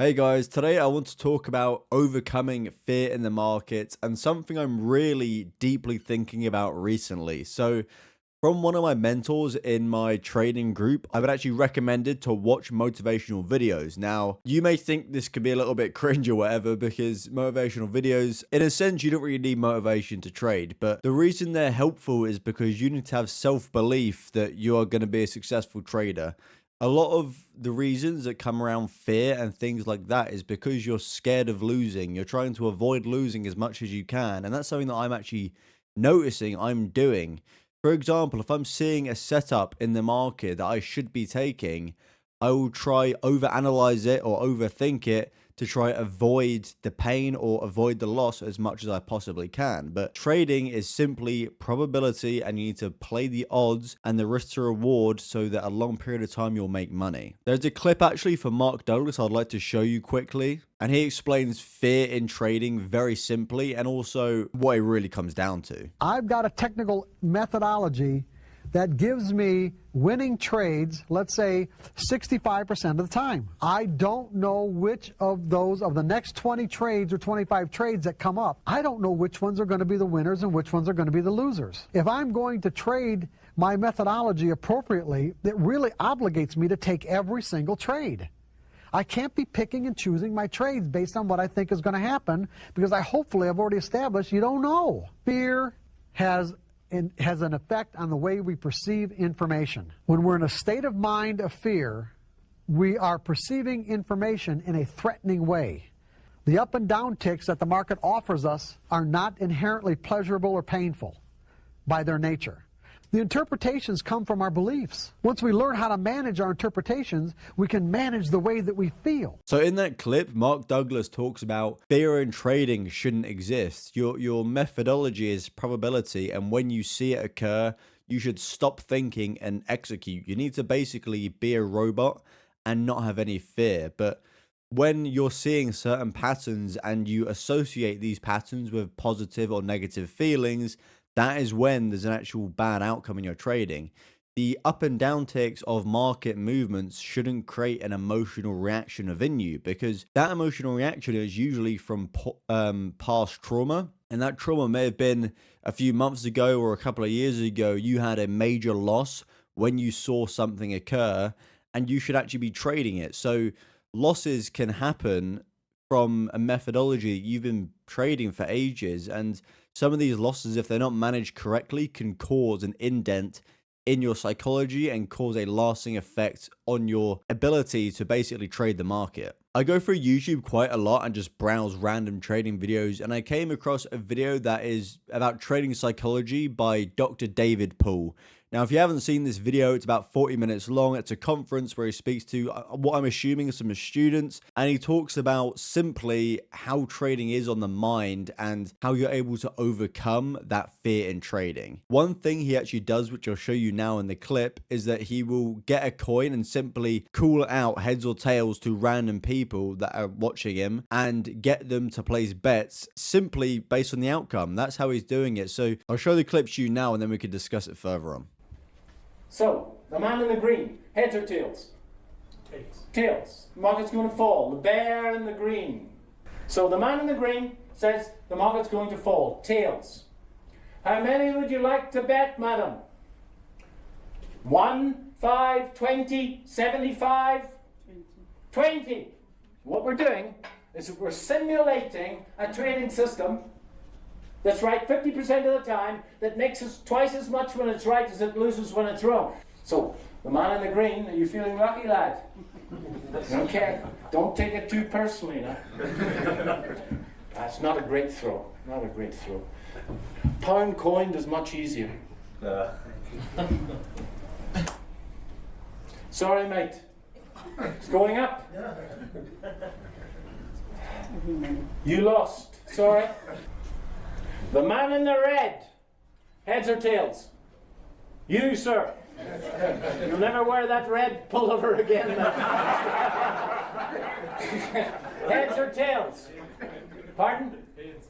Hey guys, today I want to talk about overcoming fear in the market and something I'm really deeply thinking about recently. So, from one of my mentors in my trading group, I've been actually recommended to watch motivational videos. Now, you may think this could be a little bit cringe or whatever because motivational videos, in a sense, you don't really need motivation to trade. But the reason they're helpful is because you need to have self-belief that you are going to be a successful trader. A lot of the reasons that come around fear and things like that is because you're scared of losing. You're trying to avoid losing as much as you can. And that's something that I'm actually noticing I'm doing. For example, if I'm seeing a setup in the market that I should be taking, I will try overanalyze it or overthink it to try avoid the pain or avoid the loss as much as I possibly can. But trading is simply probability, and you need to play the odds and the risk to reward so that a long period of time you'll make money. There's a clip actually for Mark Douglas I'd like to show you quickly, and he explains fear in trading very simply and also what it really comes down to. I've got a technical methodology that gives me winning trades, let's say 65% of the time. I don't know which of those, of the next 20 trades or 25 trades that come up, I don't know which ones are going to be the winners and which ones are going to be the losers. If I'm going to trade my methodology appropriately, it really obligates me to take every single trade. I can't be picking and choosing my trades based on what I think is going to happen, because hopefully I've already established you don't know. Fear has an effect on the way we perceive information. When we're in a state of mind of fear, we are perceiving information in a threatening way. The up and down ticks that the market offers us are not inherently pleasurable or painful by their nature. The interpretations come from our beliefs. Once we learn how to manage our interpretations, we can manage the way that we feel. So in that clip, Mark Douglas talks about fear in trading shouldn't exist. Your methodology is probability, and when you see it occur, you should stop thinking and execute. You need to basically be a robot and not have any fear. But when you're seeing certain patterns and you associate these patterns with positive or negative feelings, that is when there's an actual bad outcome in your trading. The up and down ticks of market movements shouldn't create an emotional reaction within you, because that emotional reaction is usually from past trauma. And that trauma may have been a few months ago or a couple of years ago. You had a major loss when you saw something occur, and you should actually be trading it. So losses can happen from a methodology that you've been trading for ages, and some of these losses, if they're not managed correctly, can cause an indent in your psychology and cause a lasting effect on your ability to basically trade the market. I go through YouTube quite a lot and just browse random trading videos, and I came across a video that is about trading psychology by Dr. David Poole. Now, if you haven't seen this video, it's about 40 minutes long. It's a conference where he speaks to what I'm assuming are some students, and he talks about simply how trading is on the mind and how you're able to overcome that fear in trading. One thing he actually does, which I'll show you now in the clip, is that he will get a coin and simply call out heads or tails to random people that are watching him and get them to place bets simply based on the outcome. That's how he's doing it. So I'll show the clip to you now, and then we can discuss it further on. So, the man in the green, heads or tails? Tails. Tails. The market's going to fall. The bear in the green. So the man in the green says the market's going to fall. Tails. How many would you like to bet, madam? 1, 5, 20, 75? 20. What we're doing is we're simulating a trading system that's right 50% of the time, that makes us twice as much when it's right as it loses when it's wrong. So, the man in the green, are you feeling lucky, lad? Okay, don't take it too personally now. That's not a great throw, not a great throw. Pound coined is much easier. Sorry, mate. It's going up. You lost. Sorry. The man in the red, heads or tails? You, sir. You'll never wear that red pullover again. Heads or tails? Pardon?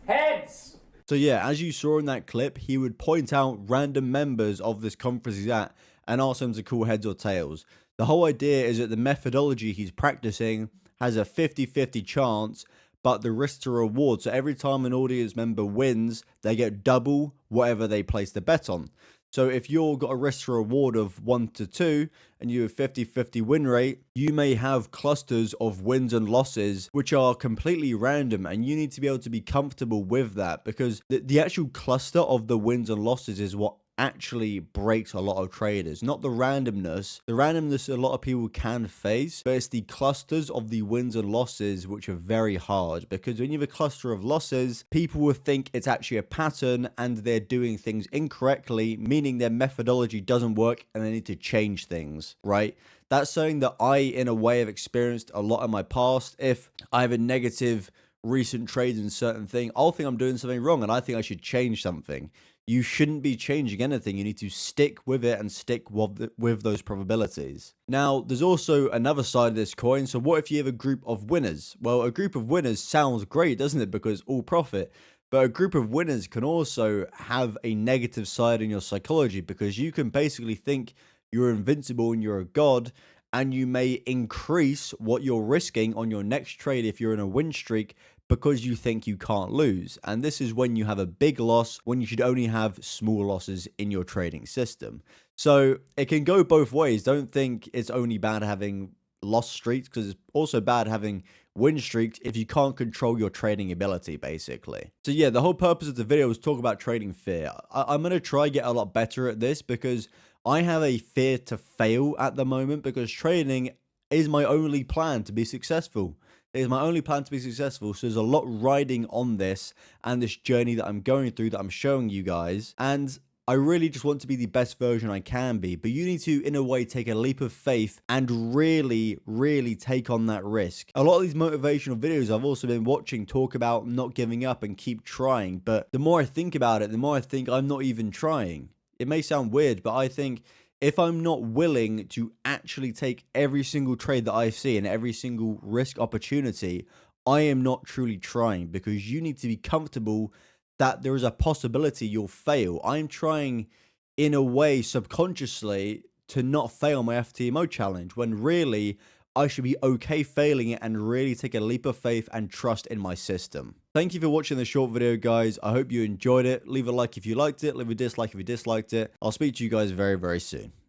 Heads. So yeah, as you saw in that clip, he would point out random members of this conference he's at and ask them to call heads or tails. The whole idea is that the methodology he's practicing has a 50-50 chance, but the risk to reward. So every time an audience member wins, they get double whatever they place the bet on. So if you've got a risk to reward of 1 to 2 and you have 50-50 win rate, you may have clusters of wins and losses which are completely random, and you need to be able to be comfortable with that, because the actual cluster of the wins and losses is what actually breaks a lot of traders, not the randomness. The randomness a lot of people can face, but it's the clusters of the wins and losses which are very hard, because when you have a cluster of losses, people will think it's actually a pattern and they're doing things incorrectly, meaning their methodology doesn't work and they need to change things, right? That's something that I, in a way, have experienced a lot in my past. If I have a negative recent trade in certain thing, I'll think I'm doing something wrong and I think I should change something. You shouldn't be changing anything. You need to stick with it and stick with those probabilities. Now, there's also another side of this coin. So what if you have a group of winners? Well, a group of winners sounds great, doesn't it? Because all profit. But a group of winners can also have a negative side in your psychology, because you can basically think you're invincible and you're a god, and you may increase what you're risking on your next trade if you're in a win streak, because you think you can't lose. And this is when you have a big loss, when you should only have small losses in your trading system. So it can go both ways. Don't think it's only bad having loss streaks, because it's also bad having win streaks if you can't control your trading ability, basically. So yeah, the whole purpose of the video was talk about trading fear. I'm going to try get a lot better at this, because I have a fear to fail at the moment, because trading is my only plan to be successful. It is my only plan to be successful. So there's a lot riding on this and this journey that I'm going through, that I'm showing you guys. And I really just want to be the best version I can be. But you need to, in a way, take a leap of faith and really, really take on that risk. A lot of these motivational videos I've also been watching talk about not giving up and keep trying. But the more I think about it, the more I think I'm not even trying. It may sound weird, but I think if I'm not willing to actually take every single trade that I see and every single risk opportunity, I am not truly trying, because you need to be comfortable that there is a possibility you'll fail. I'm trying, in a way, subconsciously, to not fail my FTMO challenge, when really I should be okay failing it and really take a leap of faith and trust in my system. Thank you for watching this short video, guys. I hope you enjoyed it. Leave a like if you liked it. Leave a dislike if you disliked it. I'll speak to you guys very, very soon.